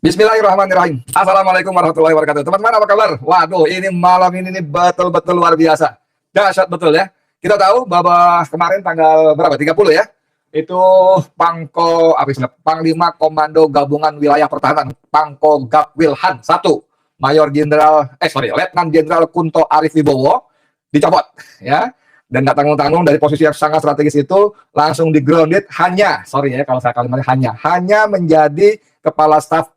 Bismillahirrahmanirrahim. Assalamualaikum warahmatullahi wabarakatuh. Teman-teman, apa kabar? Waduh, ini malam ini nih betul-betul luar biasa. Dahsyat betul ya. Kita tahu bahwa kemarin tanggal berapa? 30 ya. Itu Panglima Komando Gabungan Wilayah Pertahanan, Pangko Gapwilhan 1, Letnan Jenderal Kunto Arif Wibowo dicopot ya. Dan nggak tanggung-tanggung dari posisi yang sangat strategis itu langsung di grounded hanya, sorry ya kalau saya kalimatnya hanya menjadi kepala staf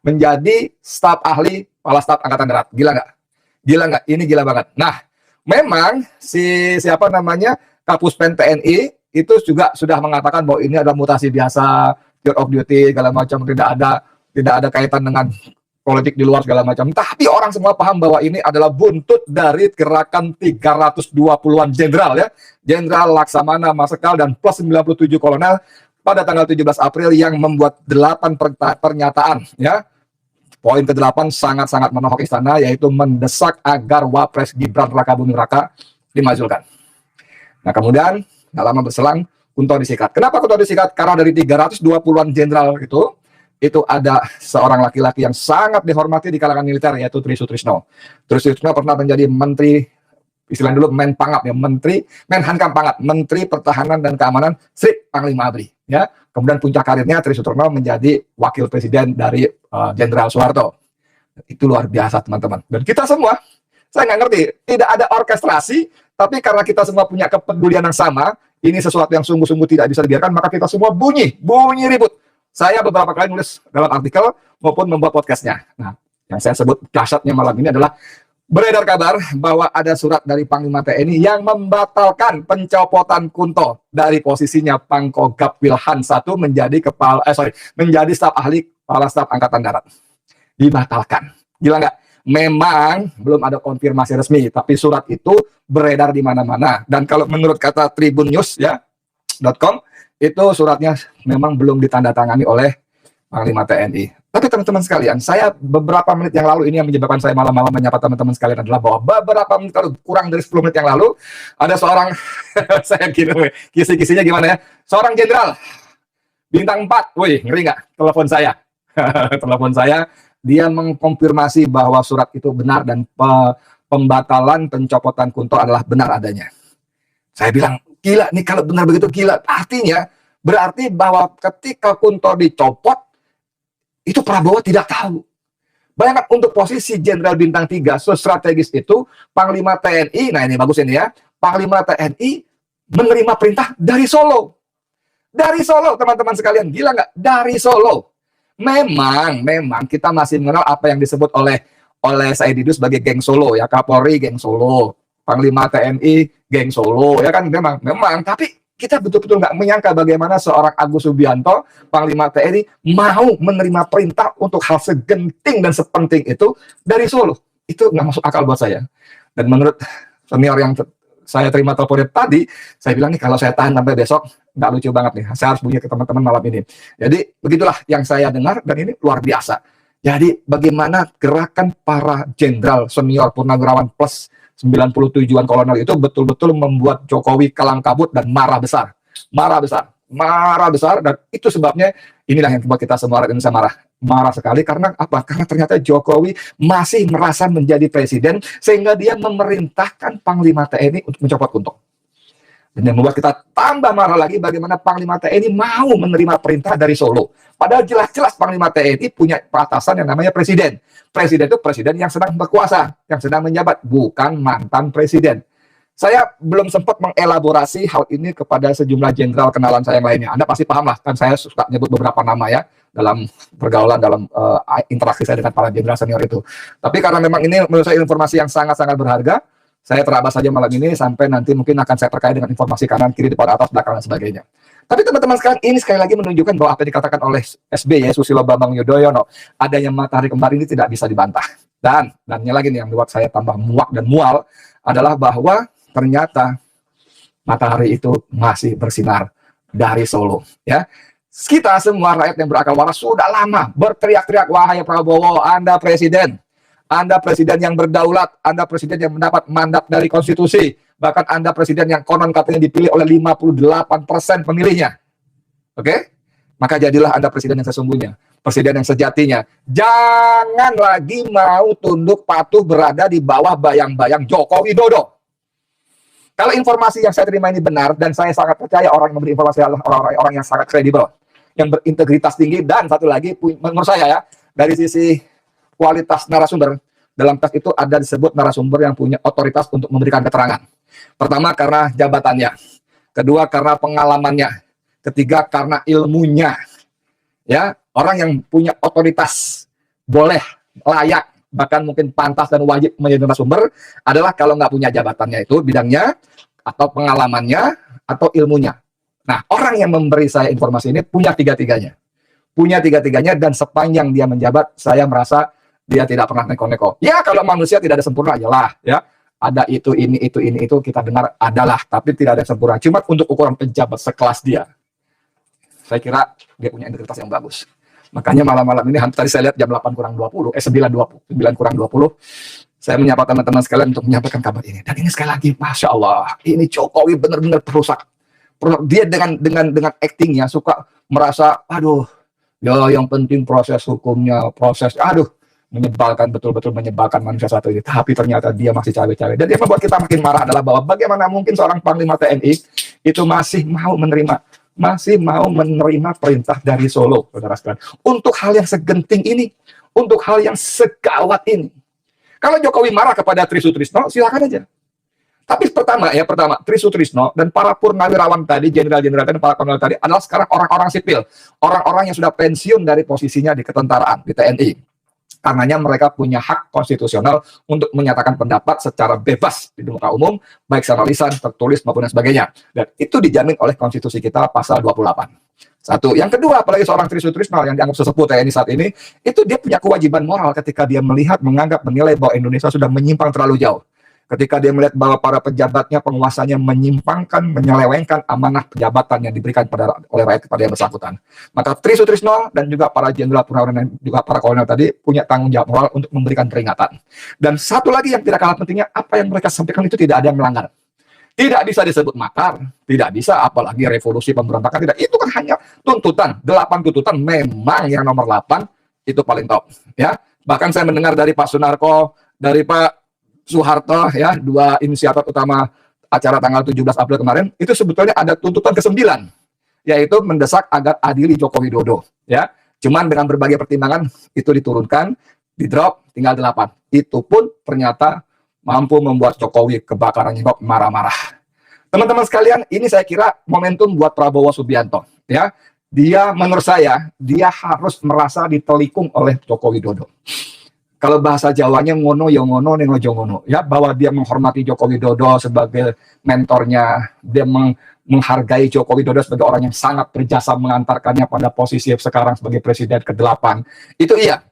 menjadi staf ahli kepala staf angkatan darat. Gila nggak? Gila nggak? Ini gila banget. Nah, memang Kapuspen TNI itu juga sudah mengatakan bahwa ini adalah mutasi biasa, tour of duty segala macam, tidak ada kaitan dengan politik di luar segala macam. Tapi orang semua paham bahwa ini adalah buntut dari gerakan 320-an jenderal ya. Jenderal Laksamana Marsikal dan plus 97 kolonel pada tanggal 17 April yang membuat 8 pernyataan ya. Poin ke-8 sangat-sangat menohok istana, yaitu mendesak agar Wapres Gibran Rakabuming Raka dimajukan. Nah, kemudian nggak lama berselang Kunto disikat. Kenapa Kunto disikat? Karena dari 320-an jenderal itu ada seorang laki-laki yang sangat dihormati di kalangan militer, yaitu Tri Sutrisno. Tri Sutrisno pernah menjadi menteri, istilahnya dulu Menpangap ya, Menhankam Pangap, Menteri Pertahanan dan Keamanan Sri Panglima ABRI ya. Kemudian puncak karirnya Tri Sutrisno menjadi wakil presiden dari Jenderal Soeharto. Itu luar biasa teman-teman. Dan kita semua, saya nggak ngerti, tidak ada orkestrasi, tapi karena kita semua punya kepedulian yang sama, ini sesuatu yang sungguh-sungguh tidak bisa dibiarkan, maka kita semua bunyi ribut. Saya beberapa kali nulis dalam artikel maupun membuat podcastnya. Nah, yang saya sebut dahsyatnya malam ini adalah beredar kabar bahwa ada surat dari Panglima TNI yang membatalkan pencopotan Kunto dari posisinya Pangko Gapwilhan 1 menjadi staf ahli kepala staf angkatan darat. Dibatalkan. Gila nggak? Memang belum ada konfirmasi resmi, tapi surat itu beredar di mana-mana. Dan kalau menurut kata Tribun News ya .com, itu suratnya memang belum ditandatangani oleh Panglima TNI. Tapi teman-teman sekalian, saya beberapa menit yang lalu, ini yang menyebabkan saya malam-malam menyapa teman-teman sekalian adalah bahwa beberapa menit lalu, kurang dari 10 menit yang lalu, ada seorang, saya kira kisi-kisinya gimana ya, seorang jenderal, bintang 4, wih ngeri nggak, telepon saya. Telepon saya, dia mengkonfirmasi bahwa surat itu benar dan pembatalan pencopotan Kunto adalah benar adanya. Saya bilang, gila nih kalau benar begitu, gila. Artinya berarti bahwa ketika Kunto dicopot, itu Prabowo tidak tahu. Bayangkan untuk posisi Jenderal Bintang 3 strategis itu, Panglima TNI, nah ini bagus ini ya, Panglima TNI menerima perintah dari Solo. Dari Solo teman-teman sekalian, gila nggak? Dari Solo. Memang kita masih mengenal apa yang disebut oleh Said Didu sebagai geng Solo ya, Kapolri geng Solo, Panglima TNI geng Solo ya kan, memang tapi kita betul-betul nggak menyangka bagaimana seorang Agus Subianto Panglima TNI mau menerima perintah untuk hal segenting dan sepenting itu dari Solo. Itu nggak masuk akal buat saya. Dan menurut senior yang saya terima teleponnya tadi, saya bilang nih kalau saya tahan sampai besok nggak lucu banget nih, saya harus bunyi ke teman-teman malam ini. Jadi begitulah yang saya dengar, dan ini luar biasa. Jadi bagaimana gerakan para jenderal senior purnawirawan plus 97-an kolonel itu betul-betul membuat Jokowi kalang kabut dan marah besar, dan itu sebabnya inilah yang membuat kita semua rakyat Indonesia marah sekali. Karena apa? Karena ternyata Jokowi masih merasa menjadi presiden sehingga dia memerintahkan Panglima TNI untuk mencopot Kunto. Dan yang membuat kita tambah marah lagi bagaimana Panglima TNI mau menerima perintah dari Solo. Padahal jelas-jelas Panglima TNI punya atasan yang namanya presiden. Presiden itu presiden yang sedang berkuasa, yang sedang menjabat, bukan mantan presiden. Saya belum sempat mengelaborasi hal ini kepada sejumlah jenderal kenalan saya yang lainnya. Anda pasti paham lah, kan saya suka nyebut beberapa nama ya dalam pergaulan, dalam interaksi saya dengan para jenderal senior itu. Tapi karena memang ini menurut saya informasi yang sangat-sangat berharga, saya terabas saja malam ini sampai nanti mungkin akan saya terkait dengan informasi kanan, kiri, depan, atas, belakang, dan sebagainya. Tapi teman-teman sekalian, ini sekali lagi menunjukkan bahwa apa yang dikatakan oleh SBY, Susilo Bambang Yudhoyono, adanya matahari kembar ini tidak bisa dibantah. Dannya lagi nih yang membuat saya tambah muak dan mual adalah bahwa ternyata matahari itu masih bersinar dari Solo. Ya, kita semua rakyat yang berakal waras sudah lama berteriak-teriak, wahai Prabowo, Anda presiden. Anda presiden yang berdaulat, Anda presiden yang mendapat mandat dari konstitusi, bahkan Anda presiden yang konon katanya dipilih oleh 58% pemilihnya. Oke? Maka jadilah Anda presiden yang sesungguhnya, presiden yang sejatinya. Jangan lagi mau tunduk patuh berada di bawah bayang-bayang Joko Widodo. Kalau informasi yang saya terima ini benar, dan saya sangat percaya orang yang memberi informasi adalah orang-orang yang sangat kredibel, yang berintegritas tinggi, dan satu lagi, menurut saya ya, dari sisi kualitas narasumber, dalam tes itu ada disebut narasumber yang punya otoritas untuk memberikan keterangan. Pertama, karena jabatannya. Kedua, karena pengalamannya. Ketiga, karena ilmunya. Ya, orang yang punya otoritas boleh, layak, bahkan mungkin pantas dan wajib menjadi narasumber adalah kalau nggak punya jabatannya itu bidangnya, atau pengalamannya, atau ilmunya. Nah, orang yang memberi saya informasi ini punya tiga-tiganya. Punya tiga-tiganya, dan sepanjang dia menjabat, saya merasa dia tidak pernah neko-neko. Ya, kalau manusia tidak ada sempurna, yalah, ya. Ada itu, ini, itu, kita dengar adalah, tapi tidak ada yang sempurna. Cuma untuk ukuran pejabat sekelas dia, saya kira dia punya integritas yang bagus. Makanya malam-malam ini, tadi saya lihat jam 8 kurang 20, 9 kurang 20, saya menyapa teman-teman sekalian untuk menyampaikan kabar ini. Dan ini sekali lagi, Masya Allah, ini Jokowi benar-benar perusak. Dia dengan actingnya suka merasa, aduh, ya yang penting proses hukumnya, aduh, menyebalkan, betul-betul menyebalkan manusia satu ini. Tapi ternyata dia masih cawe-cawe. Dan yang membuat kita makin marah adalah bahwa bagaimana mungkin seorang Panglima TNI itu masih mau menerima perintah dari Solo, saudara sekalian, untuk hal yang segenting ini, untuk hal yang segawat ini. Kalau Jokowi marah kepada Tri Sutrisno, silakan aja. Tapi pertama, Tri Sutrisno dan para purnawirawan tadi, jenderal-jenderal dan para kolonel tadi adalah sekarang orang-orang sipil, orang-orang yang sudah pensiun dari posisinya di ketentaraan, di TNI. Karenanya mereka punya hak konstitusional untuk menyatakan pendapat secara bebas di muka umum, baik secara lisan, tertulis, maupun dan sebagainya. Dan itu dijamin oleh konstitusi kita pasal 28. Satu. Yang kedua, apalagi seorang Tri Sutrisno yang dianggap sesepuh TNI saat ini, itu dia punya kewajiban moral ketika dia melihat, menganggap, menilai bahwa Indonesia sudah menyimpang terlalu jauh. Ketika dia melihat bahwa para pejabatnya, penguasanya menyimpangkan, menyelewengkan amanah jabatan yang diberikan oleh rakyat kepada yang bersangkutan. Maka Tri Sutrisno dan juga para jenderal purnawirawan dan juga para kolonel tadi punya tanggung jawab moral untuk memberikan peringatan. Dan satu lagi yang tidak kalah pentingnya, apa yang mereka sampaikan itu tidak ada yang melanggar. Tidak bisa disebut makar, tidak bisa, apalagi revolusi pemberontakan, tidak. Itu kan hanya tuntutan, 8 tuntutan, memang yang nomor 8 itu paling top. Ya, bahkan saya mendengar dari Pak Sunarko, dari Pak Soeharto, ya, dua inisiator utama acara tanggal 17 April kemarin, itu sebetulnya ada tuntutan ke-9, yaitu mendesak agar adili Joko Widodo. Ya, cuman dengan berbagai pertimbangan itu diturunkan, di-drop, tinggal 8. Itu pun ternyata mampu membuat Jokowi kebakaran jenggot, marah-marah. Teman-teman sekalian, ini saya kira momentum buat Prabowo Subianto. Ya, dia menurut saya, dia harus merasa ditelikung oleh Joko Widodo. Kalau bahasa Jawanya ngono ya ngono nengojo ngono, ya, bahwa dia menghormati Joko Widodo sebagai mentornya, dia menghargai Joko Widodo sebagai orang yang sangat berjasa mengantarkannya pada posisi sekarang sebagai presiden ke-8. Itu iya.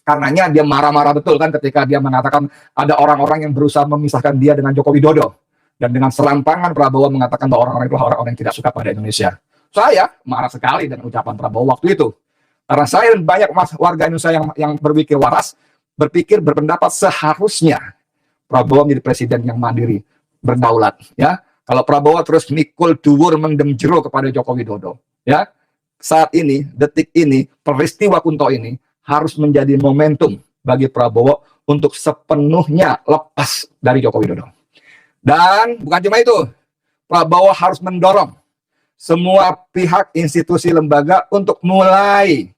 Karenanya dia marah-marah betul kan ketika dia mengatakan ada orang-orang yang berusaha memisahkan dia dengan Joko Widodo. Dan dengan serampangan Prabowo mengatakan bahwa orang-orang itu orang-orang yang tidak suka pada Indonesia. Saya marah sekali dengan ucapan Prabowo waktu itu. Karena saya dan banyak warga Indonesia yang berpikir waras, berpendapat seharusnya Prabowo menjadi presiden yang mandiri, berdaulat, ya. Kalau Prabowo terus mikul dhuwur mendem jero kepada Joko Widodo, ya. Saat ini, detik ini, peristiwa Kunto ini harus menjadi momentum bagi Prabowo untuk sepenuhnya lepas dari Joko Widodo. Dan bukan cuma itu, Prabowo harus mendorong semua pihak, institusi, lembaga untuk mulai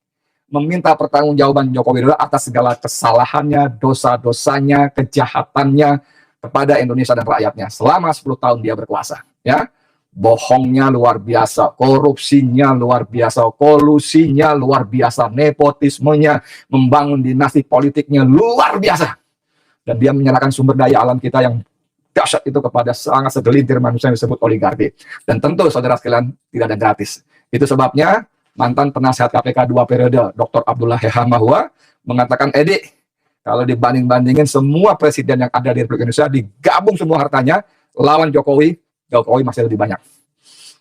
meminta pertanggungjawaban Joko Widodo atas segala kesalahannya, dosa-dosanya, kejahatannya kepada Indonesia dan rakyatnya selama 10 tahun dia berkuasa. Ya, bohongnya luar biasa, korupsinya luar biasa, kolusinya luar biasa, nepotismenya, membangun dinasti politiknya luar biasa. Dan dia menyerahkan sumber daya alam kita yang dahsyat itu kepada sangat segelintir manusia yang disebut oligarki. Dan tentu saudara sekalian tidak ada gratis. Itu sebabnya mantan penasihat KPK 2 periode, Dr. Abdullah Heha Mahua, mengatakan, Edi, kalau dibanding-bandingin semua presiden yang ada di Republik Indonesia, digabung semua hartanya, lawan Jokowi masih lebih banyak.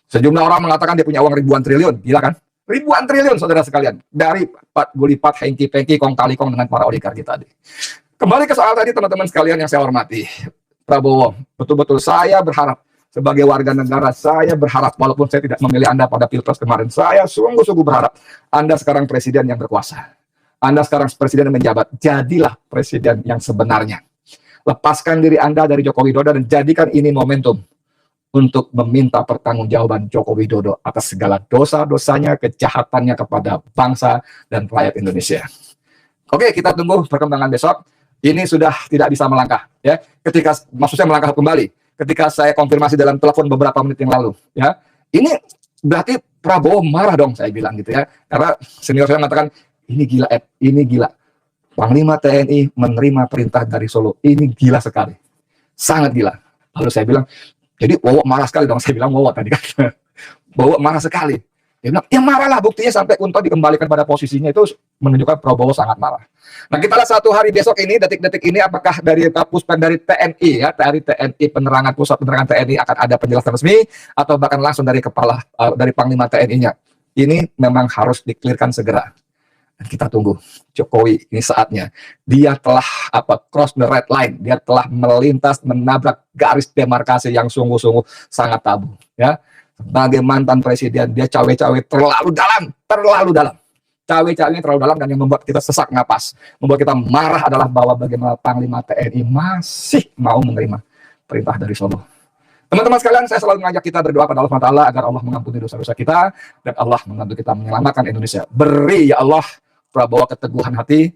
Sejumlah orang mengatakan dia punya uang ribuan triliun, gila kan? Ribuan triliun, saudara sekalian. Dari Pak Gulipat, Hengki-Pengki, Kong Kali Kong dengan para oligarki tadi. Kembali ke soal tadi, teman-teman sekalian yang saya hormati. Prabowo, betul-betul saya berharap, sebagai warga negara, saya berharap, walaupun saya tidak memilih Anda pada Pilpres kemarin, saya sungguh-sungguh berharap Anda sekarang presiden yang berkuasa. Anda sekarang presiden yang menjabat, jadilah presiden yang sebenarnya. Lepaskan diri Anda dari Joko Widodo dan jadikan ini momentum untuk meminta pertanggungjawaban Joko Widodo atas segala dosa-dosanya, kejahatannya kepada bangsa dan rakyat Indonesia. Oke, kita tunggu perkembangan besok. Ini sudah tidak bisa melangkah, ya. Maksudnya melangkah kembali. Ketika saya konfirmasi dalam telepon beberapa menit yang lalu, ya, ini berarti Prabowo marah dong, saya bilang gitu ya. Karena senior saya mengatakan ini gila, Ed, ini gila. Panglima TNI menerima perintah dari Solo, ini gila sekali, sangat gila. Lalu saya bilang, jadi Wowo marah sekali dong. Saya bilang Wowo tadi kan. Wowo marah sekali. Dia bilang, ya marahlah, buktinya sampai Kunto dikembalikan pada posisinya, itu menunjukkan Prabowo sangat marah. Nah, kita lihat satu hari besok ini, detik-detik ini, apakah dari Kapuspen, dari TNI, ya, dari TNI, penerangan pusat penerangan TNI akan ada penjelasan resmi, atau bahkan langsung dari dari Panglima TNI-nya. Ini memang harus dikelirkan segera. Dan kita tunggu Jokowi, ini saatnya. Dia telah cross the red line, dia telah melintas, menabrak garis demarkasi yang sungguh-sungguh sangat tabu, ya. Sebagai mantan presiden, dia cawe-cawe terlalu dalam. Cawe-cawenya terlalu dalam, dan yang membuat kita sesak napas, membuat kita marah adalah bahwa bagaimana Panglima TNI masih mau menerima perintah dari Solo. Teman-teman sekalian, saya selalu mengajak kita berdoa pada Allah SWT agar Allah mengampuni dosa-dosa kita dan Allah membantu kita menyelamatkan Indonesia. Beri ya Allah Prabowo keteguhan hati,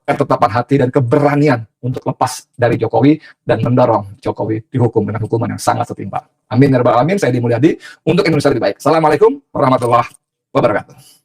ketetapan hati dan keberanian untuk lepas dari Jokowi dan mendorong Jokowi dihukum dengan hukuman yang sangat setimpal. Amin ya rabbal alamin. Saya Edi Mulyadi untuk Indonesia lebih baik. Assalamualaikum warahmatullahi wabarakatuh.